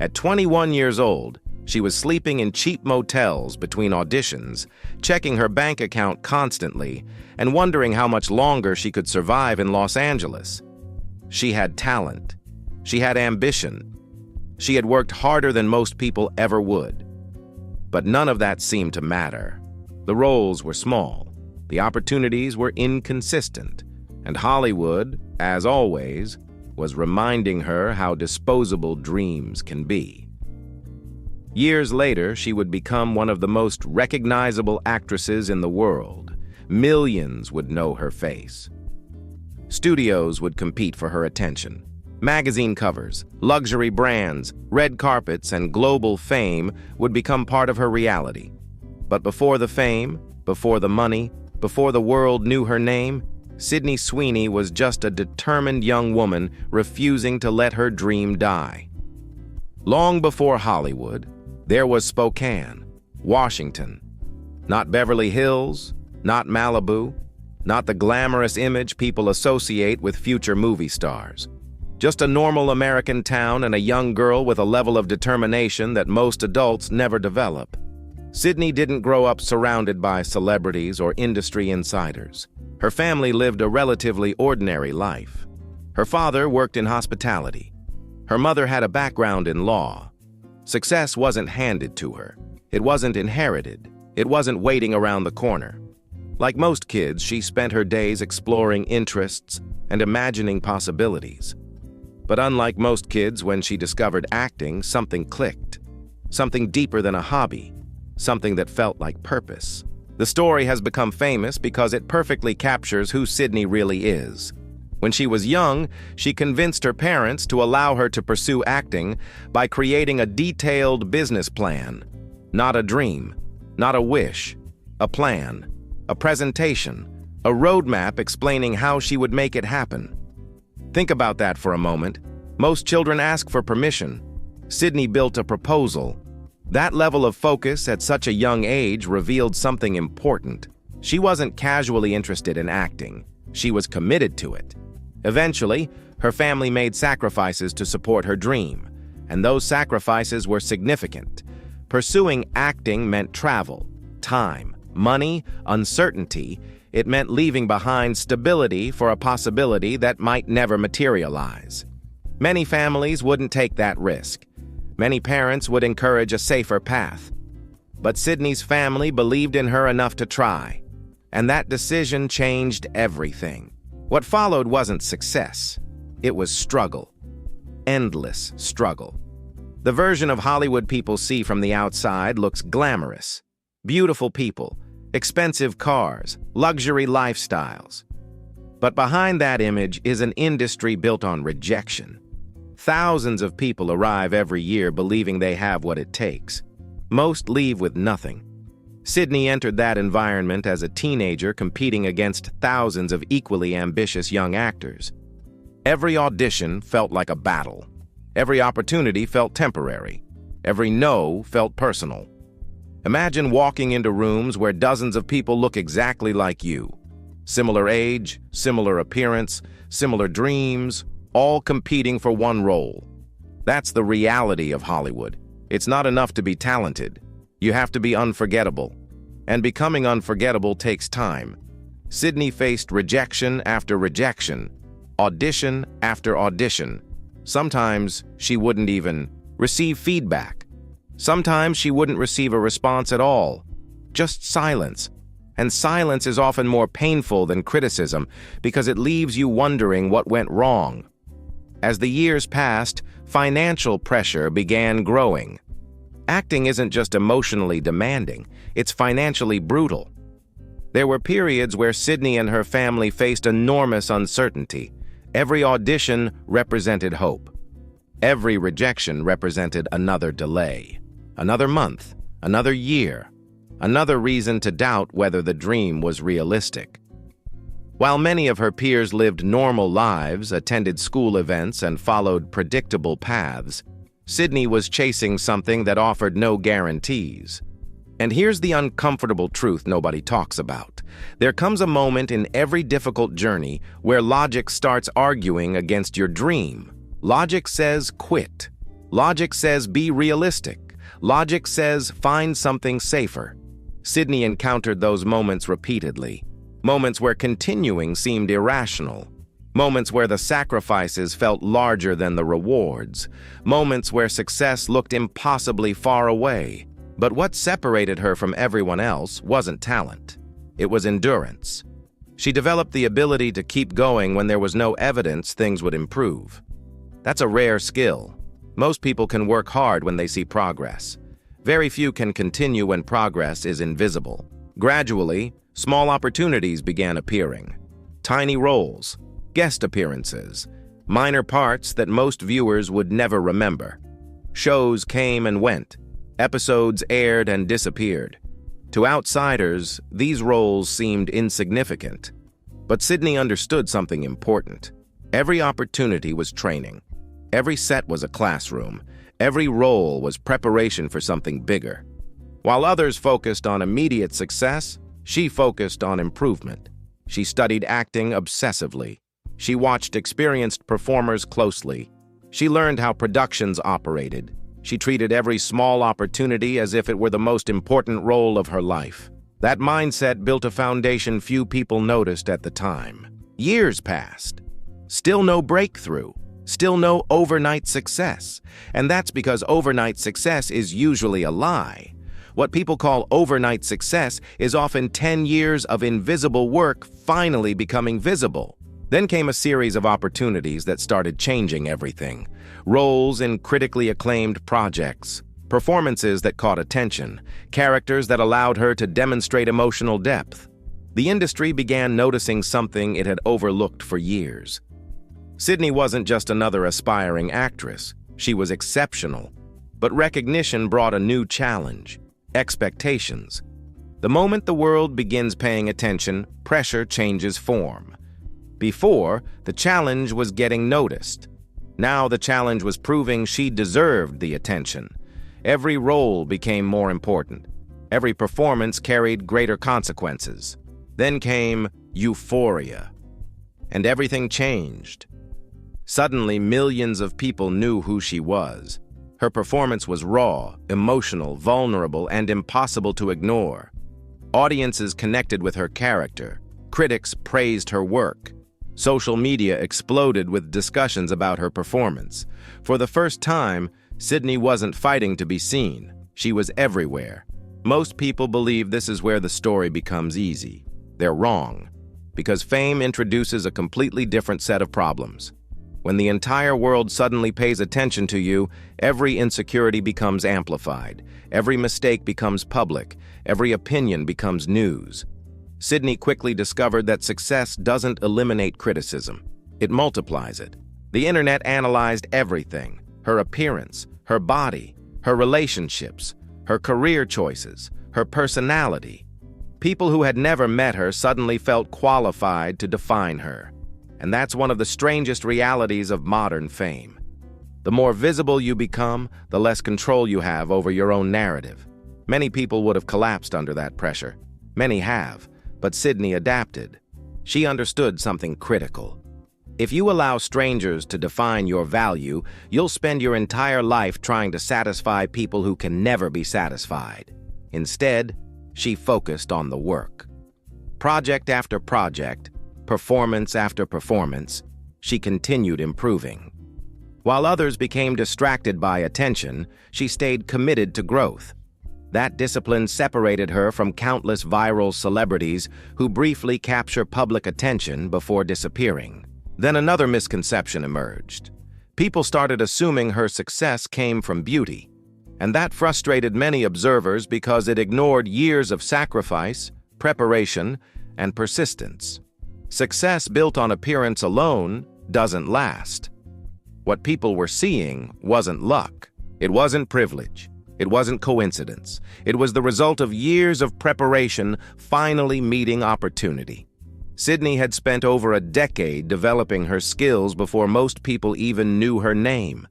At 21 years old, she was sleeping in cheap motels between auditions, checking her bank account constantly, and wondering how much longer she could survive in Los Angeles. She had talent. She had ambition. She had worked harder than most people ever would. But none of that seemed to matter. The roles were small. The opportunities were inconsistent. And Hollywood, as always, was reminding her how disposable dreams can be. Years later, she would become one of the most recognizable actresses in the world. Millions would know her face. Studios would compete for her attention. Magazine covers, luxury brands, red carpets, and global fame would become part of her reality. But before the fame, before the money, before the world knew her name, Sydney Sweeney was just a determined young woman refusing to let her dream die. Long before Hollywood, there was Spokane, Washington. Not Beverly Hills, not Malibu, not the glamorous image people associate with future movie stars. Just a normal American town and a young girl with a level of determination that most adults never develop. Sydney didn't grow up surrounded by celebrities or industry insiders. Her family lived a relatively ordinary life. Her father worked in hospitality. Her mother had a background in law. Success wasn't handed to her. It wasn't inherited. It wasn't waiting around the corner. Like most kids, she spent her days exploring interests and imagining possibilities. But unlike most kids, when she discovered acting, something clicked. Something deeper than a hobby. Something that felt like purpose. The story has become famous because it perfectly captures who Sydney really is. When she was young, she convinced her parents to allow her to pursue acting by creating a detailed business plan. Not a dream, not a wish, a plan, a presentation, a roadmap explaining how she would make it happen. Think about that for a moment. Most children ask for permission. Sydney built a proposal. That level of focus at such a young age revealed something important. She wasn't casually interested in acting. She was committed to it. Eventually, her family made sacrifices to support her dream, and those sacrifices were significant. Pursuing acting meant travel, time, money, uncertainty. It meant leaving behind stability for a possibility that might never materialize. Many families wouldn't take that risk. Many parents would encourage a safer path. But Sydney's family believed in her enough to try, and that decision changed everything. What followed wasn't success. It was struggle. Endless struggle. The version of Hollywood people see from the outside looks glamorous. Beautiful people, expensive cars, luxury lifestyles. But behind that image is an industry built on rejection. Thousands of people arrive every year believing they have what it takes. Most leave with nothing. Sydney entered that environment as a teenager competing against thousands of equally ambitious young actors. Every audition felt like a battle. Every opportunity felt temporary. Every no felt personal. Imagine walking into rooms where dozens of people look exactly like you. Similar age, similar appearance, similar dreams, all competing for one role. That's the reality of Hollywood. It's not enough to be talented. You have to be unforgettable. And becoming unforgettable takes time. Sydney faced rejection after rejection, audition after audition. Sometimes she wouldn't even receive feedback. Sometimes she wouldn't receive a response at all. Just silence. And silence is often more painful than criticism because it leaves you wondering what went wrong. As the years passed, financial pressure began growing. Acting isn't just emotionally demanding, it's financially brutal. There were periods where Sydney and her family faced enormous uncertainty. Every audition represented hope. Every rejection represented another delay, another month, another year, another reason to doubt whether the dream was realistic. While many of her peers lived normal lives, attended school events, and followed predictable paths, Sydney was chasing something that offered no guarantees. And here's the uncomfortable truth nobody talks about. There comes a moment in every difficult journey where logic starts arguing against your dream. Logic says quit. Logic says be realistic. Logic says find something safer. Sydney encountered those moments repeatedly. Moments where continuing seemed irrational. Moments where the sacrifices felt larger than the rewards. Moments where success looked impossibly far away. But what separated her from everyone else wasn't talent. It was endurance. She developed the ability to keep going when there was no evidence things would improve. That's a rare skill. Most people can work hard when they see progress. Very few can continue when progress is invisible. Gradually, small opportunities began appearing. Tiny roles, guest appearances, minor parts that most viewers would never remember. Shows came and went. Episodes aired and disappeared. To outsiders, these roles seemed insignificant. But Sydney understood something important. Every opportunity was training. Every set was a classroom. Every role was preparation for something bigger. While others focused on immediate success, she focused on improvement. She studied acting obsessively. She watched experienced performers closely. She learned how productions operated. She treated every small opportunity as if it were the most important role of her life. That mindset built a foundation few people noticed at the time. Years passed. Still no breakthrough. Still no overnight success. And that's because overnight success is usually a lie. What people call overnight success is often 10 years of invisible work finally becoming visible. Then came a series of opportunities that started changing everything. Roles in critically acclaimed projects, performances that caught attention, characters that allowed her to demonstrate emotional depth. The industry began noticing something it had overlooked for years. Sydney wasn't just another aspiring actress. She was exceptional. But recognition brought a new challenge: expectations. The moment the world begins paying attention, pressure changes form. Before, the challenge was getting noticed. Now the challenge was proving she deserved the attention. Every role became more important. Every performance carried greater consequences. Then came euphoria. And everything changed. Suddenly, millions of people knew who she was. Her performance was raw, emotional, vulnerable, and impossible to ignore. Audiences connected with her character. Critics praised her work. Social media exploded with discussions about her performance. For the first time, Sydney wasn't fighting to be seen. She was everywhere. Most people believe this is where the story becomes easy. They're wrong, because fame introduces a completely different set of problems. When the entire world suddenly pays attention to you, every insecurity becomes amplified. Every mistake becomes public. Every opinion becomes news. Sydney quickly discovered that success doesn't eliminate criticism. It multiplies it. The internet analyzed everything: her appearance, her body, her relationships, her career choices, her personality. People who had never met her suddenly felt qualified to define her. And that's one of the strangest realities of modern fame. The more visible you become, the less control you have over your own narrative. Many people would have collapsed under that pressure. Many have, but Sydney adapted. She understood something critical. If you allow strangers to define your value, you'll spend your entire life trying to satisfy people who can never be satisfied. Instead, she focused on the work. Project after project, performance after performance, she continued improving. While others became distracted by attention, she stayed committed to growth. That discipline separated her from countless viral celebrities who briefly capture public attention before disappearing. Then another misconception emerged. People started assuming her success came from beauty, and that frustrated many observers because it ignored years of sacrifice, preparation, and persistence. Success built on appearance alone doesn't last. What people were seeing wasn't luck. It wasn't privilege. It wasn't coincidence. It was the result of years of preparation finally meeting opportunity. Sydney had spent over a decade developing her skills before most people even knew her name.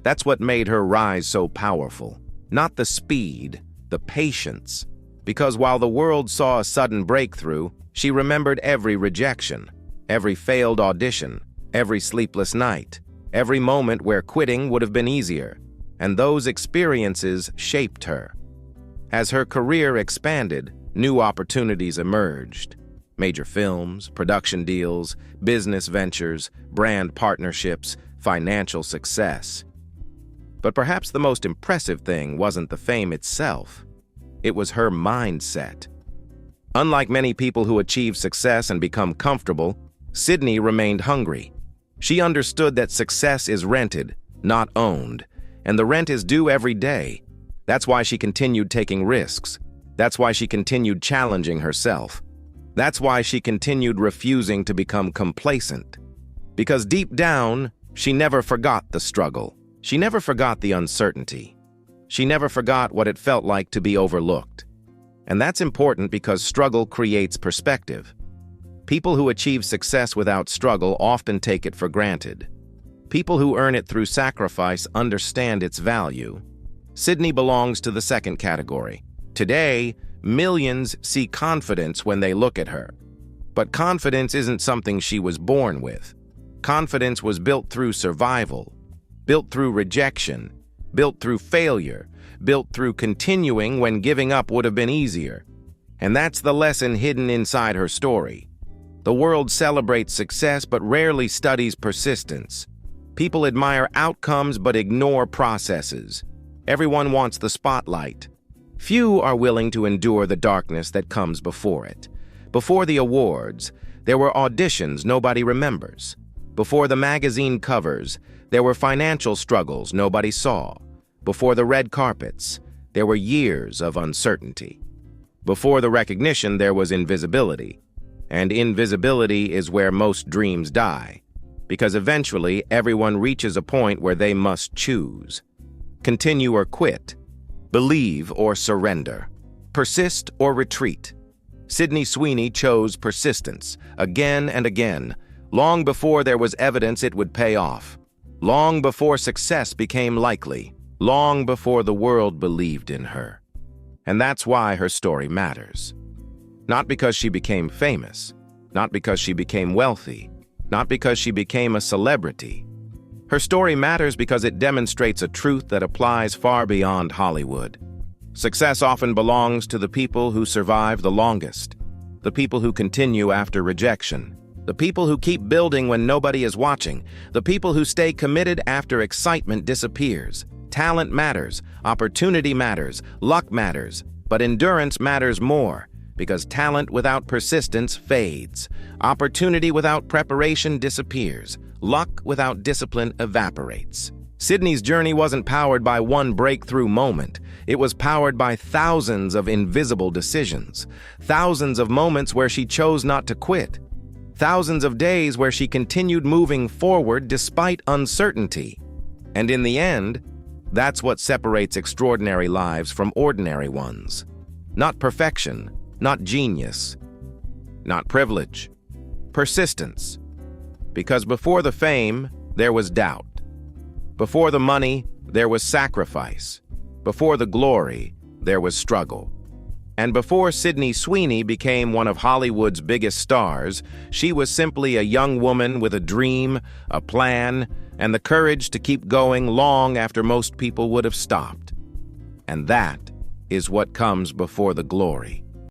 That's what made her rise so powerful. Not the speed, the patience. Because while the world saw a sudden breakthrough, she remembered every rejection, every failed audition, every sleepless night, every moment where quitting would have been easier. and those experiences shaped her. As her career expanded, new opportunities emerged. Major films, production deals, business ventures, brand partnerships, financial success. But perhaps the most impressive thing wasn't the fame itself. It was her mindset. Unlike many people who achieve success and become comfortable, Sydney remained hungry. She understood that success is rented, not owned, and the rent is due every day. That's why she continued taking risks. That's why she continued challenging herself. That's why she continued refusing to become complacent. Because deep down, she never forgot the struggle. She never forgot the uncertainty. She never forgot what it felt like to be overlooked. And that's important because struggle creates perspective. People who achieve success without struggle often take it for granted. People who earn it through sacrifice understand its value. Sydney belongs to the second category. Today, millions see confidence when they look at her. But confidence isn't something she was born with. Confidence was built through survival, built through rejection, built through failure, built through continuing when giving up would have been easier. And that's the lesson hidden inside her story. The world celebrates success but rarely studies persistence. People admire outcomes but ignore processes. Everyone wants the spotlight. Few are willing to endure the darkness that comes before it. Before the awards, there were auditions nobody remembers. Before the magazine covers, there were financial struggles nobody saw. Before the red carpets, there were years of uncertainty. Before the recognition, there was invisibility. And invisibility is where most dreams die, because eventually everyone reaches a point where they must choose. Continue or quit. Believe or surrender. Persist or retreat. Sydney Sweeney chose persistence, again and again, long before there was evidence it would pay off, long before success became likely, long before the world believed in her. And that's why her story matters. Not because she became famous, not because she became wealthy, not because she became a celebrity. Her story matters because it demonstrates a truth that applies far beyond Hollywood. Success often belongs to the people who survive the longest, the people who continue after rejection, the people who keep building when nobody is watching, the people who stay committed after excitement disappears. Talent matters, opportunity matters, luck matters, but endurance matters more. Because talent without persistence fades. Opportunity without preparation disappears. Luck without discipline evaporates. Sydney's journey wasn't powered by one breakthrough moment. It was powered by thousands of invisible decisions. Thousands of moments where she chose not to quit. Thousands of days where she continued moving forward despite uncertainty. And in the end, that's what separates extraordinary lives from ordinary ones. Not perfection. Not genius, not privilege, persistence. Because before the fame, there was doubt. Before the money, there was sacrifice. Before the glory, there was struggle. And before Sydney Sweeney became one of Hollywood's biggest stars, she was simply a young woman with a dream, a plan, and the courage to keep going long after most people would have stopped. And that is what comes before the glory.